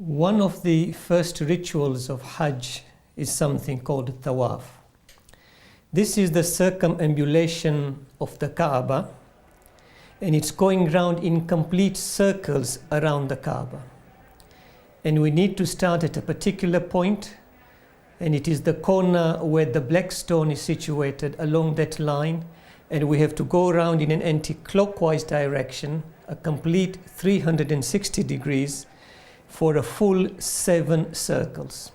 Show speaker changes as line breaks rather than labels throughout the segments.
One of the first rituals of Hajj is something called Tawaf. This is the circumambulation of the Kaaba, and it's going round in complete circles around the Kaaba. And we need to start at a particular point, and it is the corner where the black stone is situated along that line, and we have to go around in an anti-clockwise direction, a complete 360 degrees, for a full 7 circles.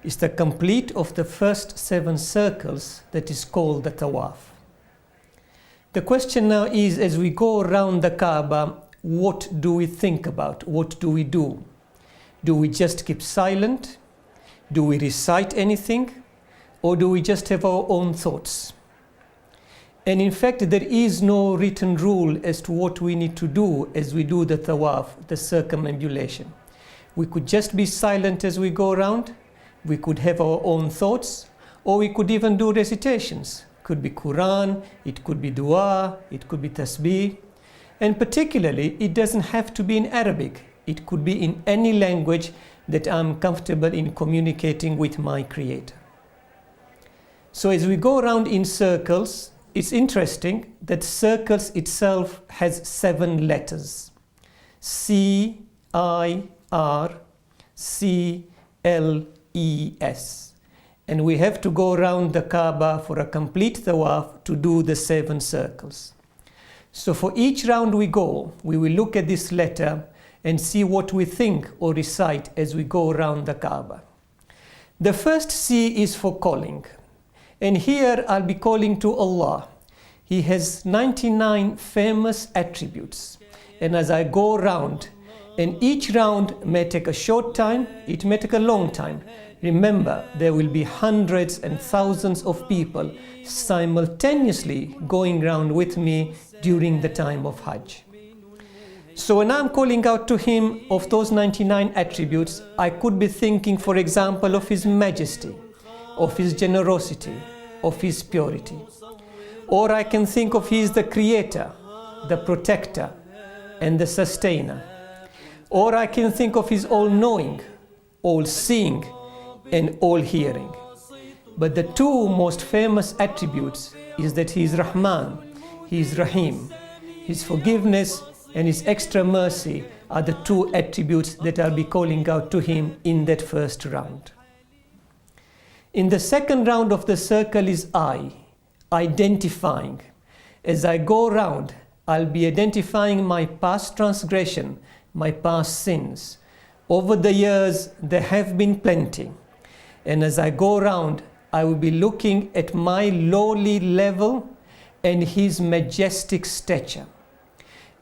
It's the complete of the first 7 circles that is called the Tawaf. The question now is, as we go around the Kaaba, what do we think about? What do we do? Do we just keep silent? Do we recite anything? Or do we just have our own thoughts? And in fact, there is no written rule as to what we need to do as we do the Tawaf, the circumambulation. We could just be silent as we go around. We could have our own thoughts, or we could even do recitations. It could be Quran, it could be dua, it could be tasbih. And particularly, it doesn't have to be in Arabic. It could be in any language that I'm comfortable in communicating with my Creator. So as we go around in circles, it's interesting that circles itself has 7 letters. C, I, R, C, L, E, S. And we have to go around the Kaaba for a complete Tawaf to do the 7 circles. So for each round we go, we will look at this letter and see what we think or recite as we go around the Kaaba. The first C is for calling. And here I'll be calling to Allah. He has 99 famous attributes. And as I go around, and each round may take a short time, it may take a long time. Remember, there will be hundreds and thousands of people simultaneously going around with me during the time of Hajj. So when I'm calling out to him of those 99 attributes, I could be thinking, for example, of his majesty, of his generosity, of his purity. Or I can think of he is the creator, the protector, and the sustainer. Or I can think of his all-knowing, all-seeing, and all-hearing. But the 2 most famous attributes is that he is Rahman, he is Rahim. His forgiveness and his extra mercy are the 2 attributes that I'll be calling out to him in that first round. In the second round of the circle is I, identifying. As I go around, I'll be identifying my past transgression, my past sins. Over the years, there have been plenty. And as I go around, I will be looking at my lowly level and his majestic stature.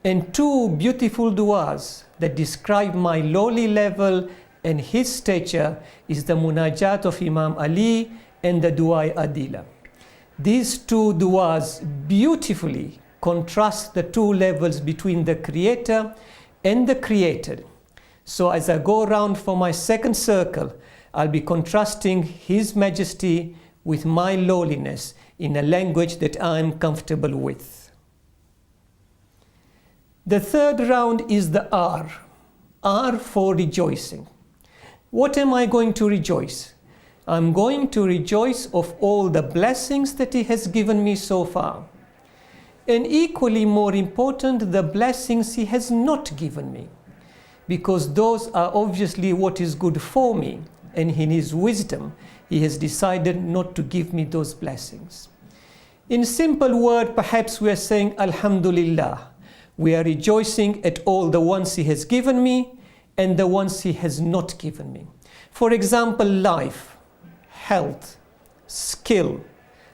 And 2 beautiful du'as that describe my lowly level and his stature is the munajat of Imam Ali and the du'a adila. These 2 du'as beautifully contrast the 2 levels between the creator and the created. So as I go around for my second circle, I'll be contrasting his majesty with my lowliness in a language that I'm comfortable with. The third round is the R. R for rejoicing. What am I going to rejoice? I'm going to rejoice of all the blessings that he has given me so far. And equally more important, the blessings he has not given me. Because those are obviously what is good for me. And in his wisdom, he has decided not to give me those blessings. In simple word, perhaps we are saying, Alhamdulillah. We are rejoicing at all the ones he has given me and the ones he has not given me. For example, life, health, skill,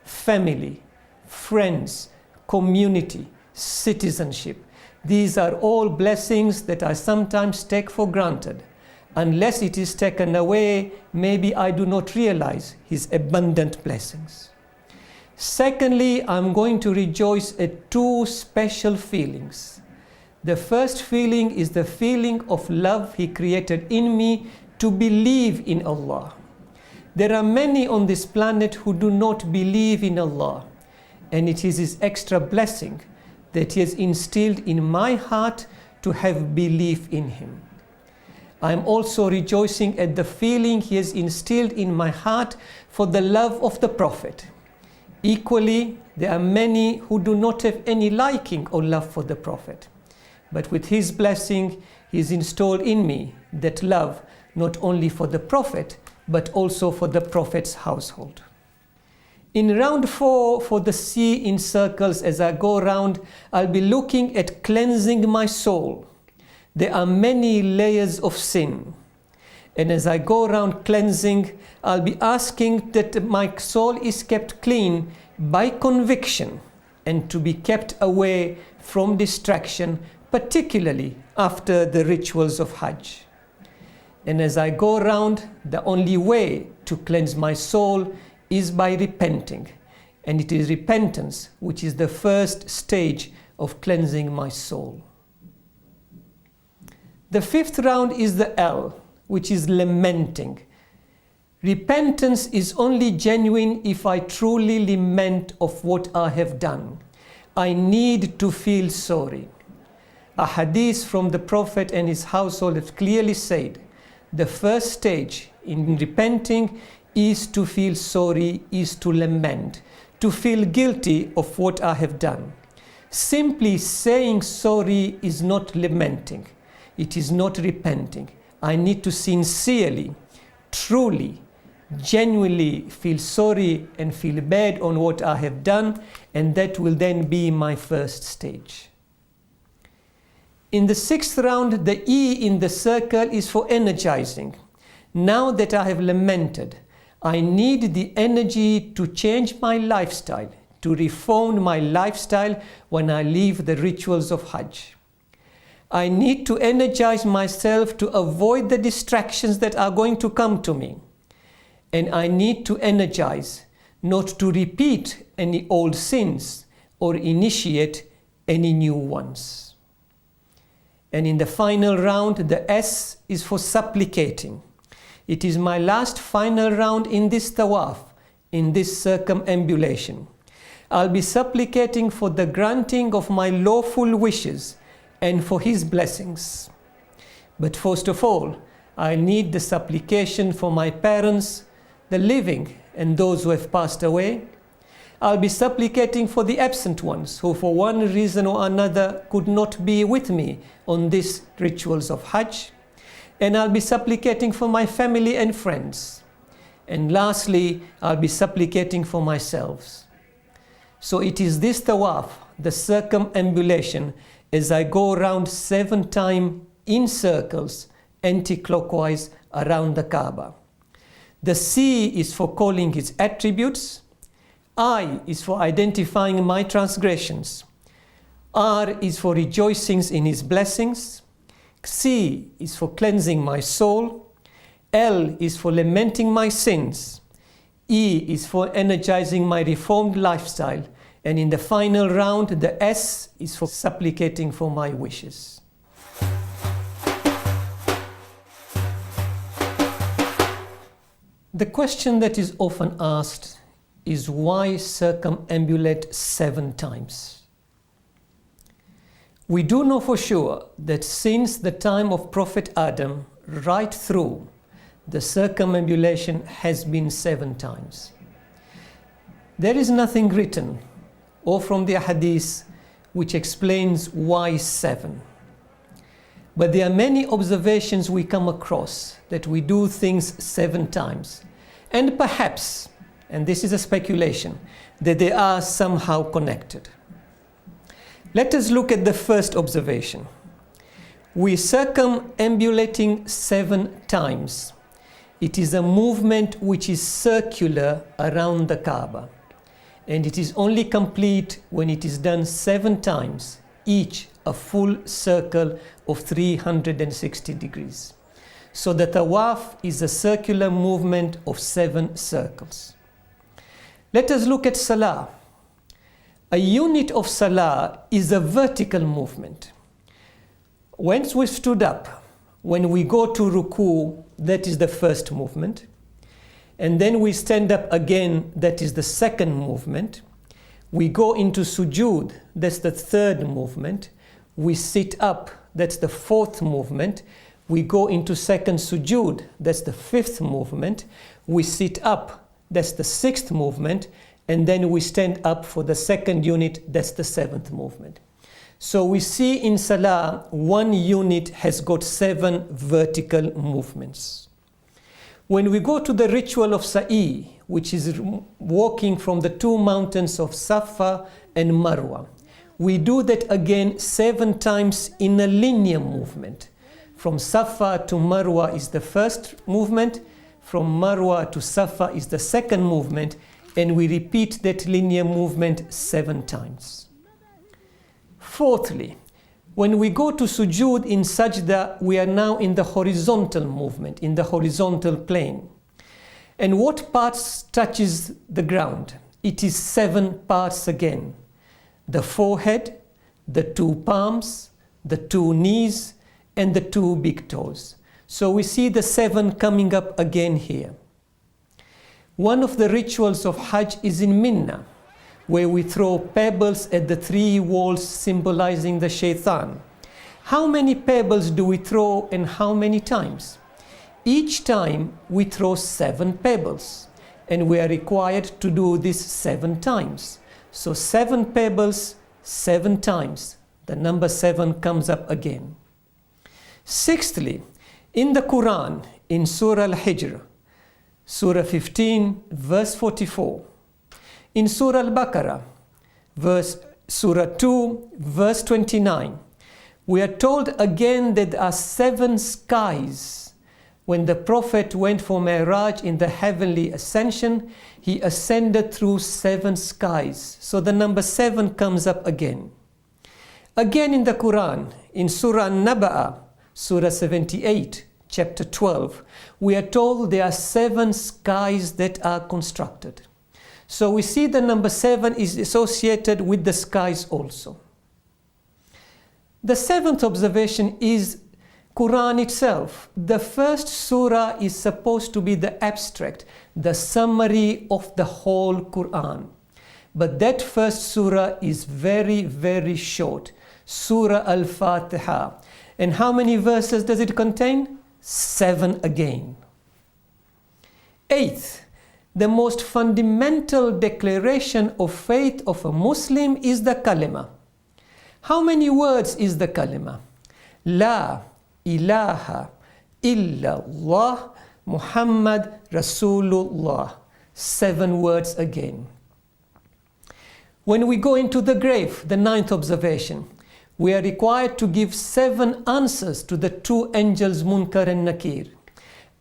family, friends, community, citizenship. These are all blessings that I sometimes take for granted. Unless it is taken away, maybe I do not realize his abundant blessings. Secondly, I'm going to rejoice at 2 special feelings. The first feeling is the feeling of love he created in me to believe in Allah. There are many on this planet who do not believe in Allah. And it is his extra blessing that he has instilled in my heart to have belief in him. I am also rejoicing at the feeling He has instilled in my heart for the love of the Prophet. Equally, there are many who do not have any liking or love for the Prophet. But with His blessing, He has installed in me that love not only for the Prophet, but also for the Prophet's household. In round 4, for the C in circles, as I go around, I'll be looking at cleansing my soul. There are many layers of sin. And as I go around cleansing, I'll be asking that my soul is kept clean by conviction and to be kept away from distraction, particularly after the rituals of Hajj. And as I go around, the only way to cleanse my soul is by repenting. And it is repentance which is the first stage of cleansing my soul. The 5th round is the L, which is lamenting. Repentance is only genuine if I truly lament of what I have done. I need to feel sorry. A hadith from the Prophet and his household have clearly said, the first stage in repenting is to feel sorry, is to lament, to feel guilty of what I have done. Simply saying sorry is not lamenting. It is not repenting. I need to sincerely, truly, genuinely feel sorry and feel bad on what I have done, and that will then be my first stage. In the 6th round, the E in the circle is for energizing. Now that I have lamented, I need the energy to change my lifestyle, to reform my lifestyle when I leave the rituals of Hajj. I need to energize myself to avoid the distractions that are going to come to me. And I need to energize, not to repeat any old sins or initiate any new ones. And in the final round, the S is for supplicating. It is my last final round in this tawaf, in this circumambulation. I'll be supplicating for the granting of my lawful wishes and for His blessings. But first of all, I need the supplication for my parents, the living and those who have passed away. I'll be supplicating for the absent ones who for one reason or another could not be with me on these rituals of Hajj. And I'll be supplicating for my family and friends. And lastly, I'll be supplicating for myself. So it is this tawaf, the circumambulation, as I go around 7 times in circles, anti-clockwise around the Kaaba. The C is for calling His attributes. I is for identifying my transgressions. R is for rejoicing in His blessings. C is for cleansing my soul. L is for lamenting my sins. E is for energizing my reformed lifestyle. And in the final round, the S is for supplicating for my wishes. The question that is often asked is why circumambulate 7 times? We do know for sure that since the time of Prophet Adam right through, the circumambulation has been 7 times. There is nothing written or from the hadith which explains why 7. But there are many observations we come across that we do things 7 times. And perhaps, and this is a speculation, that they are somehow connected. Let us look at the first observation. We circumambulating 7 times. It is a movement which is circular around the Kaaba. And it is only complete when it is done 7 times, each a full circle of 360 degrees. So the tawaf is a circular movement of 7 circles. Let us look at salah. A unit of salah is a vertical movement. Once we stood up, when we go to ruku, that is the first movement. And then we stand up again, that is the second movement. We go into sujood, that's the third movement. We sit up, that's the fourth movement. We go into second sujood, that's the 5th movement. We sit up, that's the 6th movement. And then we stand up for the 2nd unit, that's the 7th movement. So we see in Salah, one unit has got 7 vertical movements. When we go to the ritual of Sa'i, which is walking from the 2 mountains of Safa and Marwa, we do that again 7 times in a linear movement. From Safa to Marwa is the 1st movement, from Marwa to Safa is the 2nd movement, and we repeat that linear movement 7 times. Fourthly, when we go to sujood in sajda, we are now in the horizontal movement, in the horizontal plane. And what parts touches the ground? It is 7 parts again. The forehead, the 2 palms, the 2 knees, and the 2 big toes. So we see the 7 coming up again here. One of the rituals of Hajj is in Minna, where we throw pebbles at the 3 walls symbolizing the shaitan. How many pebbles do we throw and how many times? Each time we throw 7 pebbles, and we are required to do this 7 times. So 7 pebbles, 7 times. The number 7 comes up again. Sixthly, in the Quran, in Surah Al-Hijr, Surah 15, verse 44. In Surah Al-Baqarah, Surah 2, verse 29, we are told again that there are 7 skies. When the Prophet went for Mi'raj in the heavenly ascension, he ascended through 7 skies. So the number 7 comes up again. Again in the Quran, in Surah An-Naba'ah, Surah 78, chapter 12, we are told there are 7 skies that are constructed. So we see the number 7 is associated with the skies also. The 7th observation is Quran itself. The first surah is supposed to be the abstract, the summary of the whole Quran. But that first surah is very, very short. Surah Al-Fatiha. And how many verses does it contain? 7 again. 8th, the most fundamental declaration of faith of a Muslim is the kalima. How many words is the kalima? La ilaha illallah Muhammad Rasulullah. 7 words again. When we go into the grave, the 9th observation, we are required to give 7 answers to the 2 angels Munkar and Nakir.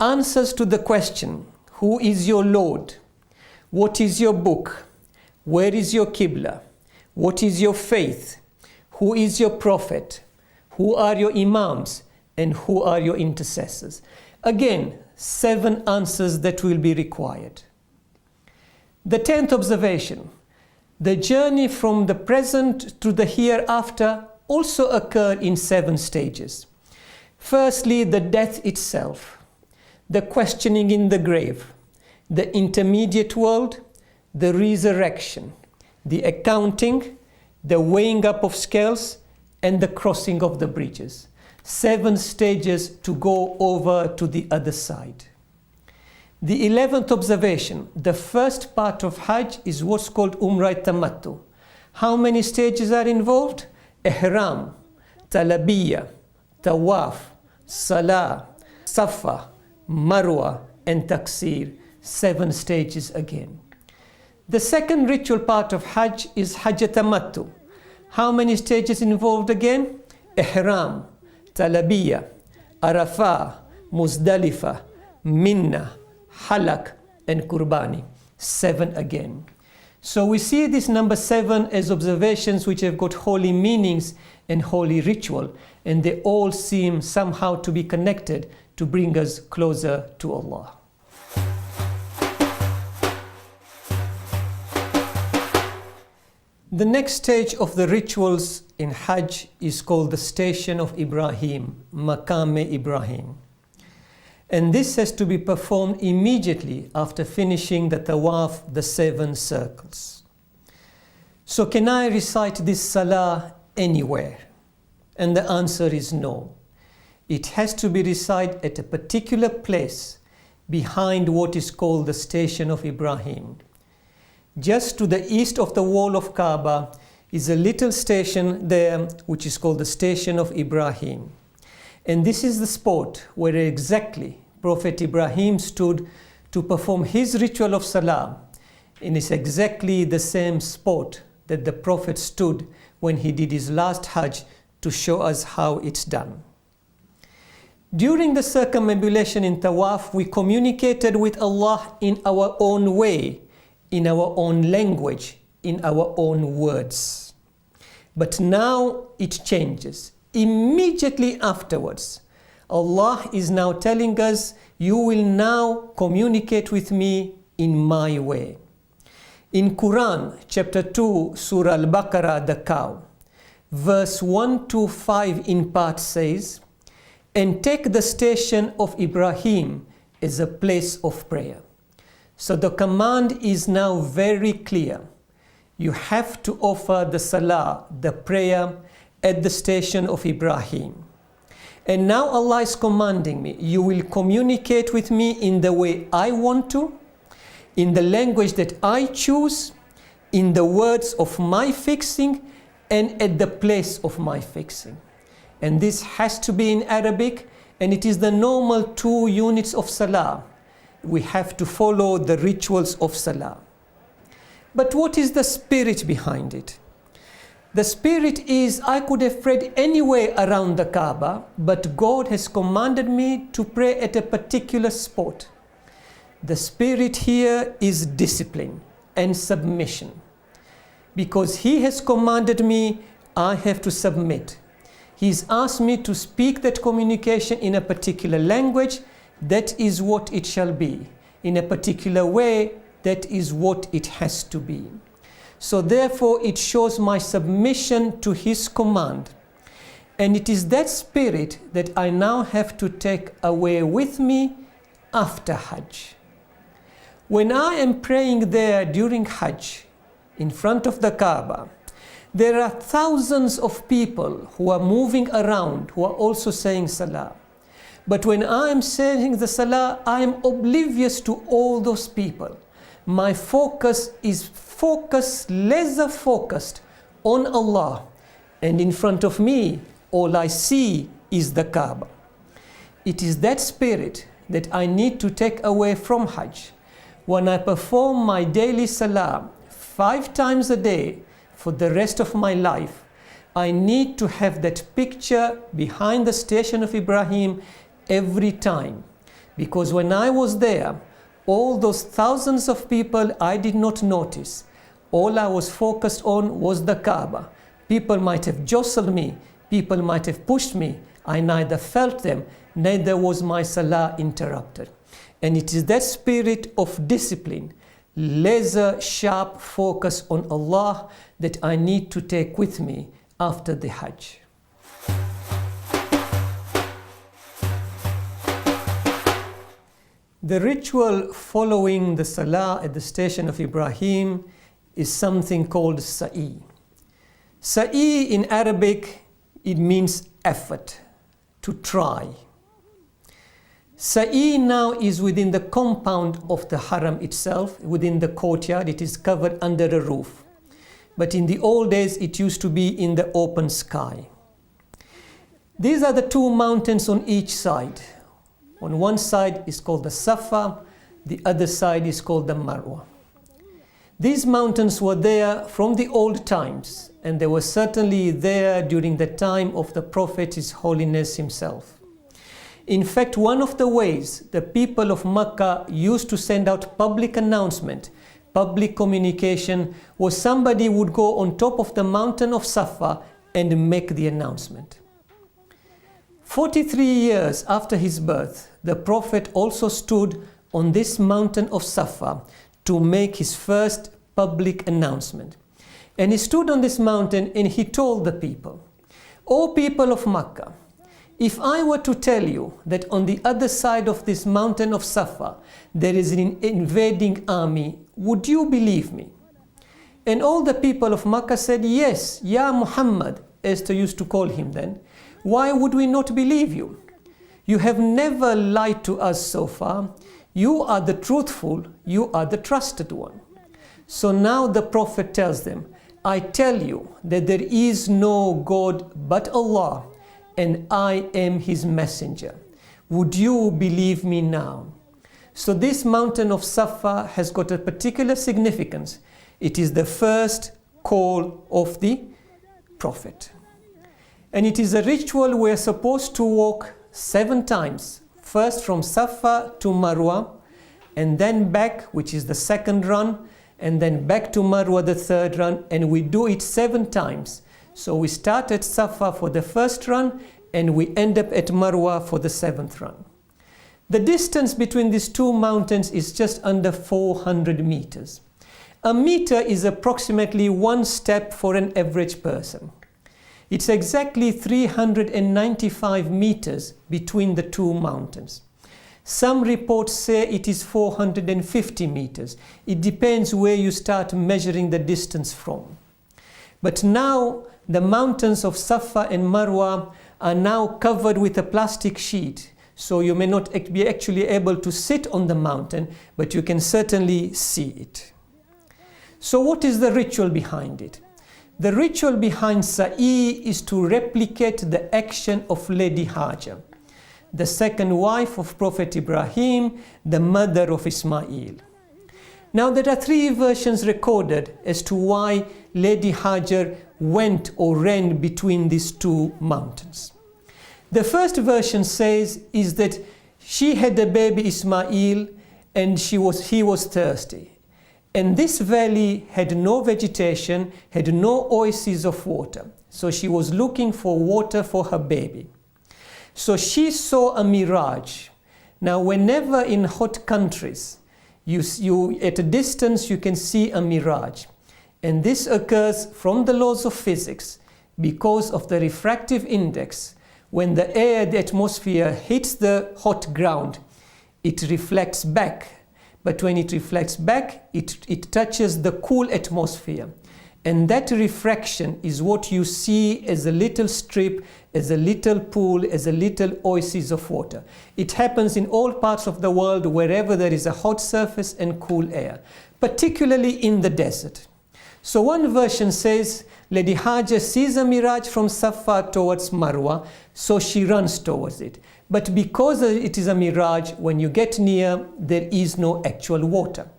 Answers to the question, who is your Lord? What is your book? Where is your Qibla? What is your faith? Who is your prophet? Who are your imams? And who are your intercessors? Again, 7 answers that will be required. The 10th observation, the journey from the present to the hereafter also occur in 7 stages. Firstly, the death itself, the questioning in the grave, the intermediate world, the resurrection, the accounting, the weighing up of scales, and the crossing of the bridges. 7 stages to go over to the other side. The 11th observation, the first part of Hajj is what's called Umrah Tamattu. How many stages are involved? Ihram, Talabiyya, Tawaf, Salah, Safa, Marwa, and Taksir. 7 stages again. The second ritual part of Hajj is Hajj Tamattu. How many stages involved again? Ihram, Talabiyya, Arafah, Muzdalifah, Minna, Halak, and Qurbani. 7 again. So we see this number 7 as observations which have got holy meanings and holy ritual, and they all seem somehow to be connected to bring us closer to Allah. The next stage of the rituals in Hajj is called the Station of Ibrahim, Maqam Ibrahim. And this has to be performed immediately after finishing the Tawaf, the 7 circles. So can I recite this Salah anywhere? And the answer is no. it has to be reside at a particular place behind what is called the Station of Ibrahim. Just to the east of the wall of Kaaba is a little station there which is called the Station of Ibrahim. And this is the spot where exactly Prophet Ibrahim stood to perform his ritual of Salah. And it's exactly the same spot that the Prophet stood when he did his last Hajj to show us how it's done. During the circumambulation in Tawaf, we communicated with Allah in our own way, in our own language, in our own words. But now it changes. Immediately afterwards, Allah is now telling us, you will now communicate with me in my way. In Quran, chapter 2, Surah Al-Baqarah, the cow, verse 1 to 5 in part says, and take the station of Ibrahim as a place of prayer. So the command is now very clear. You have to offer the salah, the prayer, at the station of Ibrahim. And now Allah is commanding me, you will communicate with me in the way I want to, in the language that I choose, in the words of my fixing, and at the place of my fixing. And this has to be in Arabic, and it is the normal 2 units of Salah. We have to follow the rituals of Salah. But what is the spirit behind it? The spirit is, I could have prayed anywhere around the Kaaba, but God has commanded me to pray at a particular spot. The spirit here is discipline and submission. Because He has commanded me, I have to submit. He's asked me to speak that communication in a particular language. That is what it shall be. In a particular way, that is what it has to be. So therefore, it shows my submission to His command. And it is that spirit that I now have to take away with me after Hajj. When I am praying there during Hajj, in front of the Kaaba, there are thousands of people who are moving around, who are also saying Salah. But when I am saying the Salah, I am oblivious to all those people. My focus is laser focused on Allah. And in front of me, all I see is the Kaaba. It is that spirit that I need to take away from Hajj. When I perform my daily Salah 5 times a day, for the rest of my life, I need to have that picture behind the Station of Ibrahim every time. Because when I was there, all those thousands of people I did not notice. All I was focused on was the Kaaba. People might have jostled me, people might have pushed me. I neither felt them, neither was my Salah interrupted. And it is that spirit of discipline, laser sharp focus on Allah that I need to take with me after the Hajj. The ritual following the Salah at the Station of Ibrahim is something called Sa'i. Sa'i in Arabic, it means effort, to try. Sa'i now is within the compound of the Haram itself, within the courtyard. It is covered under a roof. But in the old days, it used to be in the open sky. These are the 2 mountains on each side. On one side is called the Safa, the other side is called the Marwa. These mountains were there from the old times, and they were certainly there during the time of the Prophet, His Holiness himself. In fact, one of the ways the people of Makkah used to send out public announcement, public communication, was somebody would go on top of the mountain of Safa and make the announcement. 43 years after his birth, the Prophet also stood on this mountain of Safa to make his first public announcement. And he stood on this mountain and he told the people, "O people of Makkah, if I were to tell you that on the other side of this mountain of Safa there is an invading army, would you believe me?" And all the people of Makkah said, "Yes, Ya Muhammad," as they used to call him then. "Why would we not believe you?" You have never lied to us so far. You are the truthful, you are the trusted one. So now the Prophet tells them, I tell you that there is no God but Allah, and I am His messenger. Would you believe me now? So this mountain of Safa has got a particular significance. It is the first call of the Prophet. And it is a ritual we're supposed to walk 7 times. First from Safa to Marwa, and then back, which is the second run, and then back to Marwa, the third run, and we do it 7 times. So we start at Safa for the first run, and we end up at Marwa for the 7th run. The distance between these 2 mountains is just under 400 meters. A meter is approximately 1 step for an average person. It's exactly 395 meters between the 2 mountains. Some reports say it is 450 meters. It depends where you start measuring the distance from. But now the mountains of Safa and Marwa are now covered with a plastic sheet. So you may not be actually able to sit on the mountain, but you can certainly see it. So what is the ritual behind it? The ritual behind Sa'i is to replicate the action of Lady Hajar, the second wife of Prophet Ibrahim, the mother of Ismail. Now there are 3 versions recorded as to why Lady Hajar went or ran between these 2 mountains. The first version says is that she had a baby Ismail and he was thirsty. And this valley had no vegetation, had no oases of water. So she was looking for water for her baby. So she saw a mirage. Now whenever in hot countries, you at a distance you can see a mirage. And this occurs from the laws of physics because of the refractive index. When the air, the atmosphere hits the hot ground, it reflects back. But when it reflects back, it touches the cool atmosphere. And that refraction is what you see as a little strip, as a little pool, as a little oasis of water. It happens in all parts of the world wherever there is a hot surface and cool air, particularly in the desert. So one version says Lady Hajar sees a mirage from Safa towards Marwa, so she runs towards it. But because it is a mirage, when you get near, there is no actual water.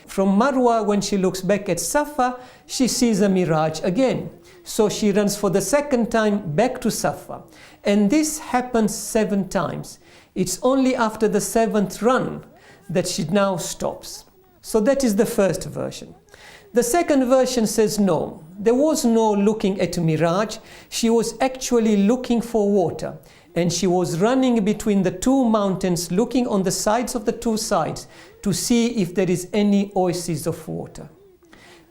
From Marwa, when she looks back at Safa, she sees a mirage again. So she runs for the second time back to Safa. And this happens 7 times. It's only after the 7th run that she now stops. So that is the first version. The second version says no, there was no looking at a mirage. She was actually looking for water. And she was running between the 2 mountains, looking on the sides of the 2 sides to see if there is any oasis of water.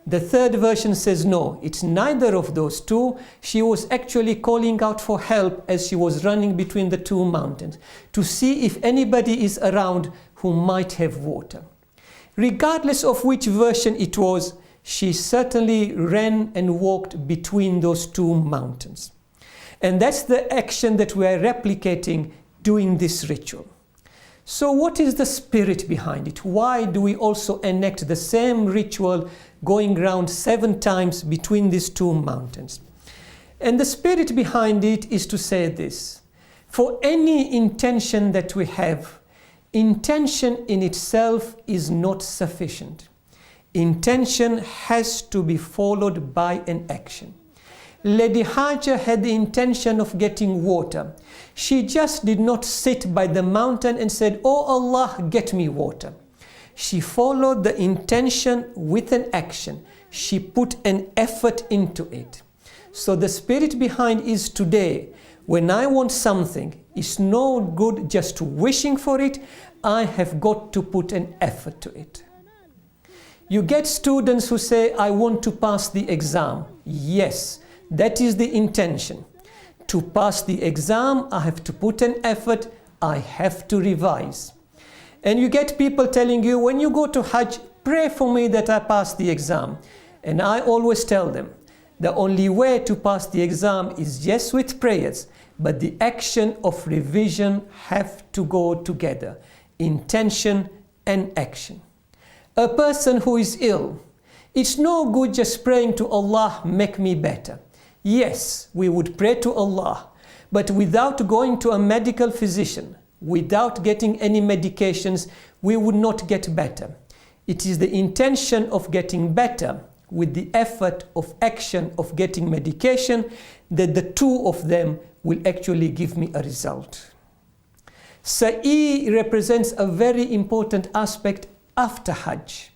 The third version says no, it's neither of those 2. She was actually calling out for help as she was running between the 2 mountains to see if anybody is around who might have water. Regardless of which version it was, she certainly ran and walked between those 2 mountains. And that's the action that we are replicating doing this ritual. So what is the spirit behind it? Why do we also enact the same ritual going around 7 times between these 2 mountains? And the spirit behind it is to say this: for any intention that we have, intention in itself is not sufficient. Intention has to be followed by an action. Lady Hajar had the intention of getting water. She just did not sit by the mountain and said, "Oh Allah, get me water." She followed the intention with an action. She put an effort into it. So the spirit behind is today, when I want something, it's no good just wishing for it. I have got to put an effort to it. You get students who say, "I want to pass the exam." Yes, that is the intention. To pass the exam, I have to put an effort. I have to revise. And you get people telling you, when you go to Hajj, pray for me that I pass the exam. And I always tell them, the only way to pass the exam is yes with prayers, but the action of revision have to go together. Intention and action. A person who is ill, it's no good just praying to Allah, make me better. Yes, we would pray to Allah, but without going to a medical physician, without getting any medications, we would not get better. It is the intention of getting better with the effort of action of getting medication that the two of them will actually give me a result. Sa'i represents a very important aspect after Hajj.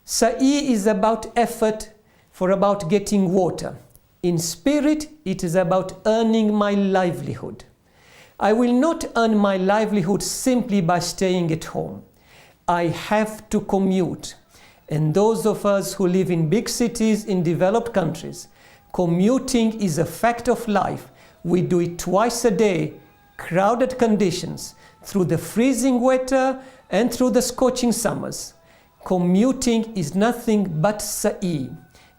Sa'i is about effort for about getting water. In spirit, it is about earning my livelihood. I will not earn my livelihood simply by staying at home. I have to commute. And those of us who live in big cities in developed countries, commuting is a fact of life. We do it twice a day, crowded conditions, through the freezing weather and through the scorching summers. Commuting is nothing but Sa'i,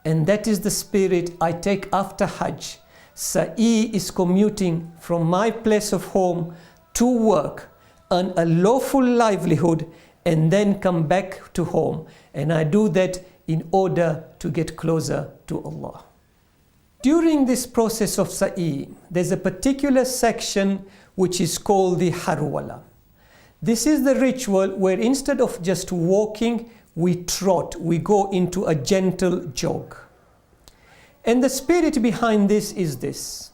and that is the spirit I take after Hajj. Sa'i is commuting from my place of home to work, earn a lawful livelihood, and then come back to home. And I do that in order to get closer to Allah. During this process of Sa'i, there's a particular section which is called the Harwala. This is the ritual where instead of just walking, we trot, we go into a gentle jog. And the spirit behind this is this.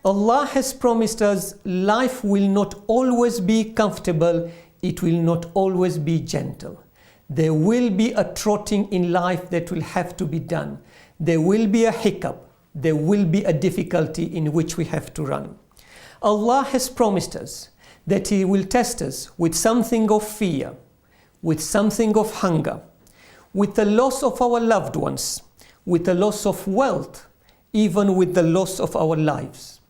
Allah has promised us life will not always be comfortable, it will not always be gentle. There will be a trotting in life that will have to be done. There will be a hiccup. There will be a difficulty in which we have to run. Allah has promised us that He will test us with something of fear, with something of hunger, with the loss of our loved ones, with the loss of wealth, even with the loss of our lives.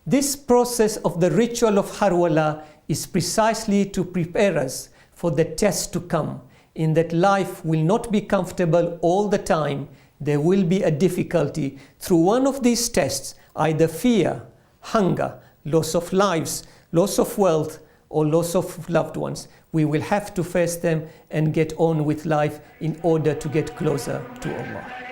This process of the ritual of Harwala is precisely to prepare us for the test to come, in that life will not be comfortable all the time. There will be a difficulty. Through one of these tests, either fear, hunger, loss of lives, loss of wealth, or loss of loved ones, we will have to face them and get on with life in order to get closer to Allah.